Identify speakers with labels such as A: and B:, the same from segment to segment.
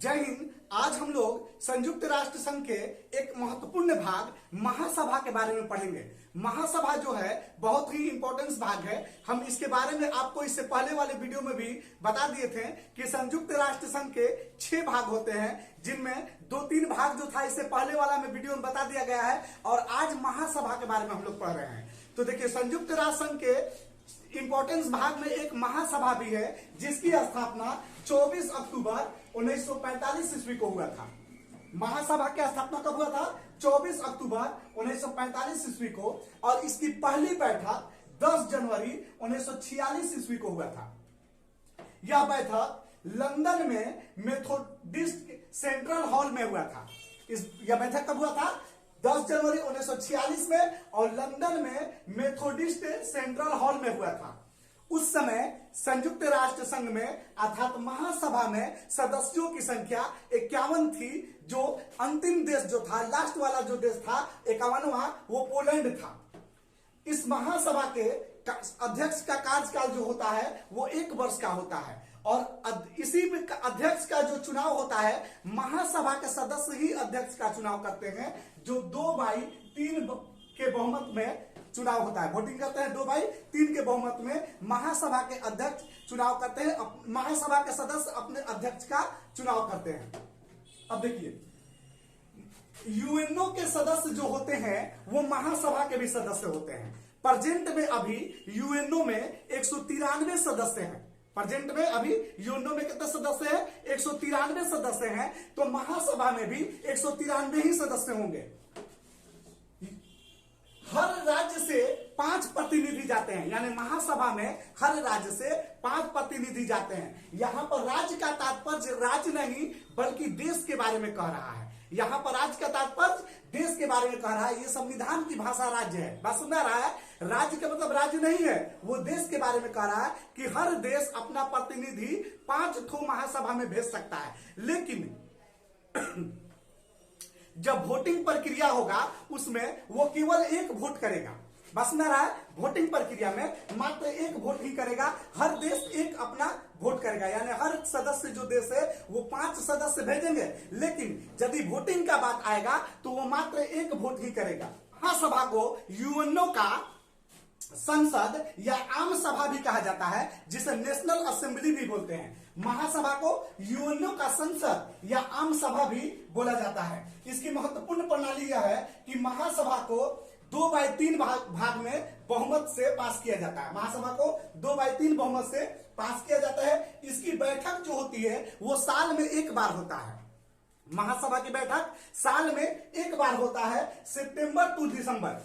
A: जय हिंद। आज हम लोग संयुक्त राष्ट्र संघ के एक महत्वपूर्ण भाग महासभा के बारे में पढ़ेंगे। महासभा जो है बहुत ही इंपॉर्टेंट भाग है। हम इसके बारे में आपको इससे पहले वाले वीडियो में भी बता दिए थे कि संयुक्त राष्ट्र संघ के 6 भाग होते हैं, जिनमें 2-3 भाग जो था इससे पहले वाला में वीडियो में बता दिया गया है, और आज महासभा के बारे में हम लोग पढ़ रहे हैं। तो देखिए, संयुक्त राष्ट्र संघ के इंपॉर्टेंस भाग में एक महासभा भी है, जिसकी स्थापना 24 अक्टूबर 1945 ईस्वी को हुआ था। महासभा की स्थापना कब हुआ था? 24 अक्टूबर 1945 ईस्वी को, और इसकी पहली बैठक 10 जनवरी 1946 ईस्वी को हुआ था। यह बैठक लंदन में मेथोडिस्ट सेंट्रल हॉल में हुआ था। यह बैठक कब हुआ था? 10 जनवरी 1946 में, और लंदन में मेथोडिस्ट सेंट्रल हॉल में हुआ था। उस समय संयुक्त राष्ट्र संघ में अर्थात महासभा में सदस्यों की संख्या 51 थी। जो अंतिम देश जो था, लास्ट वाला जो देश था 51वां, वो पोलैंड था। इस महासभा के अध्यक्ष का कार्यकाल जो होता है वो 1 वर्ष का होता है, और इसी अध्यक्ष का जो चुनाव होता है, महासभा के सदस्य ही अध्यक्ष का चुनाव करते हैं, जो 2/3 के बहुमत में चुनाव होता है। वोटिंग करते हैं 2/3 के बहुमत में महासभा के अध्यक्ष चुनाव करते हैं। महासभा के सदस्य अपने अध्यक्ष का चुनाव करते हैं। अब देखिए, यूएनओ के सदस्य जो होते हैं वो महासभा के भी सदस्य होते हैं। प्रेजेंट में अभी यूएनओ में 193 सदस्य हैं। प्रेजेंट में अभी यूएनओ में कितने सदस्य हैं? 193 सदस्य हैं। तो महासभा में भी 193 ही सदस्य होंगे। हर राज्य से 5 प्रतिनिधि जाते हैं, यानी महासभा में हर राज्य से 5 प्रतिनिधि जाते हैं। यहां पर राज्य का तात्पर्य राज्य नहीं बल्कि देश के बारे में कह रहा है। यहां पर राज्य का तात्पर्य देश के बारे में कह रहा है। ये संविधान की भाषा राज्य है। बात सुन रहा है? राज्य का मतलब राज्य नहीं है, वो देश के बारे में कह रहा है कि हर देश अपना प्रतिनिधि 5 ठो महासभा में भेज सकता है। लेकिन जब वोटिंग प्रक्रिया होगा उसमें वो केवल 1 वोट करेगा। बस में रहा है, वोटिंग प्रक्रिया में मात्र 1 वोट ही करेगा। हर देश एक अपना वोट करेगा, यानी हर सदस्य जो देश है वो 5 सदस्य भेजेंगे। लेकिन यदि वोटिंग का बात आएगा तो वो मात्र 1 वोट ही करेगा। महासभा को यूएनओ का संसद या आम सभा भी कहा जाता है, जिसे नेशनल असेंबली भी बोलते हैं। महासभा को यूएनओ का संसद या आम सभा भी बोला जाता है। इसकी महत्वपूर्ण प्रणाली यह है कि महासभा को 2/3 भाग में बहुमत से पास किया जाता है। महासभा को 2/3 बहुमत से पास किया जाता है। इसकी बैठक जो होती है वो साल में 1 बार होता है। महासभा की बैठक साल में 1 बार होता है, सितंबर टू दिसंबर,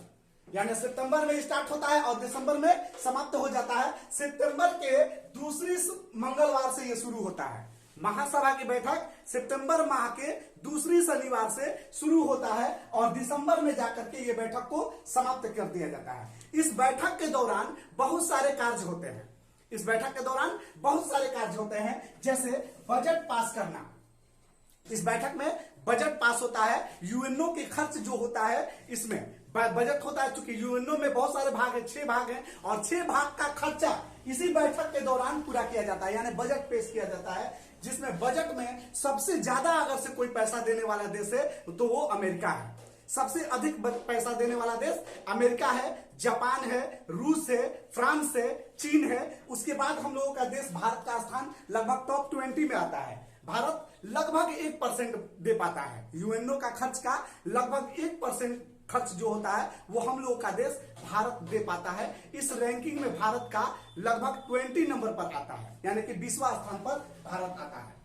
A: यानी सितंबर में स्टार्ट होता है और दिसंबर में समाप्त हो जाता है। सितंबर के दूसरी मंगलवार से यह शुरू होता है। महासभा की बैठक सितंबर माह के दूसरी शनिवार से शुरू होता है और दिसंबर में जाकर के ये बैठक को समाप्त कर दिया जाता है। इस बैठक के दौरान बहुत सारे कार्य होते हैं। इस बैठक के दौरान बहुत सारे कार्य होते हैं, जैसे बजट पास करना। इस बैठक में बजट पास होता है। यूएनओ के खर्च जो होता है इसमें बजट होता है। चूंकि यूएनओ में बहुत सारे भाग हैं, 6 भाग हैं, और 6 भाग का खर्चा इसी बैठक के दौरान पूरा किया जाता है, यानी बजट पेश किया जाता है। जिसमें बजट में सबसे ज्यादा अगर से कोई पैसा देने वाला देश है तो वो अमेरिका है। सबसे अधिक पैसा देने वाला देश अमेरिका है, जापान है, रूस है, फ्रांस है, चीन है। उसके बाद हम लोगों का देश भारत का स्थान लगभग टॉप 20 में आता है। भारत लगभग 1% दे पाता है। यूएनओ का खर्च का लगभग 1% खर्च जो होता है वो हम लोगों का देश भारत दे पाता है। इस रैंकिंग में भारत का लगभग 20 नंबर पर आता है, यानी कि 20वां स्थान पर भारत आता है।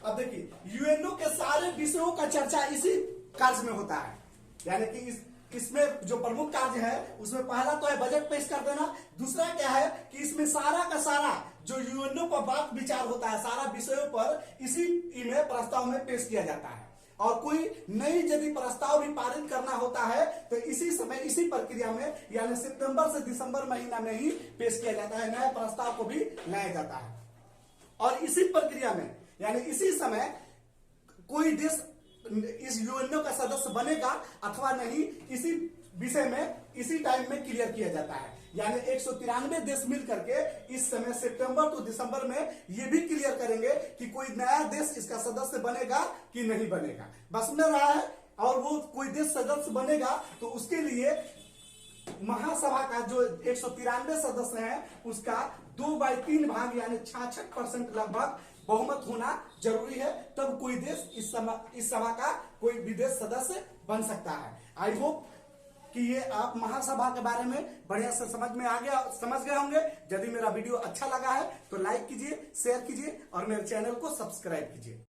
A: अब देखिए, यूएनओ के सारे विषयों का चर्चा इसी कार्य में होता है, यानी कि इसमें जो प्रमुख कार्य है उसमें पहला तो है बजट पेश कर देना। दूसरा क्या है कि इसमें सारा का सारा जो यूएनओ पर बात विचार होता है, सारा विषयों पर इसी में प्रस्ताव में पेश किया जाता है। और कोई नई यदि प्रस्ताव भी पारित करना होता है तो इसी समय इसी प्रक्रिया में, यानी सितंबर से दिसंबर महीना में ही पेश किया जाता है। नए प्रस्ताव को भी लाया जाता है, और इसी प्रक्रिया में यानी इसी समय कोई देश इस यूएनओ का सदस्य बनेगा अथवा नहीं, इसी विषय में इसी टाइम में क्लियर किया जाता है। यानी 193 देश मिल करके इस समय सितंबर टू दिसंबर में ये भी क्लियर करेंगे कि कोई नया देश इसका सदस्य बनेगा कि नहीं बनेगा। बस में रहा है, और वो कोई देश सदस्य बनेगा तो उसके लिए महासभा का जो 193 सदस्य हैं उसका 2/3 भाग यानी 66% लगभग बहुमत होना जरूरी है, तब कोई देश इस सभा का कोई विदेश सदस्य बन सकता है। आई होप कि ये आप महासभा के बारे में बढ़िया से समझ गए होंगे। यदि मेरा वीडियो अच्छा लगा है तो लाइक कीजिए, शेयर कीजिए और मेरे चैनल को सब्सक्राइब कीजिए।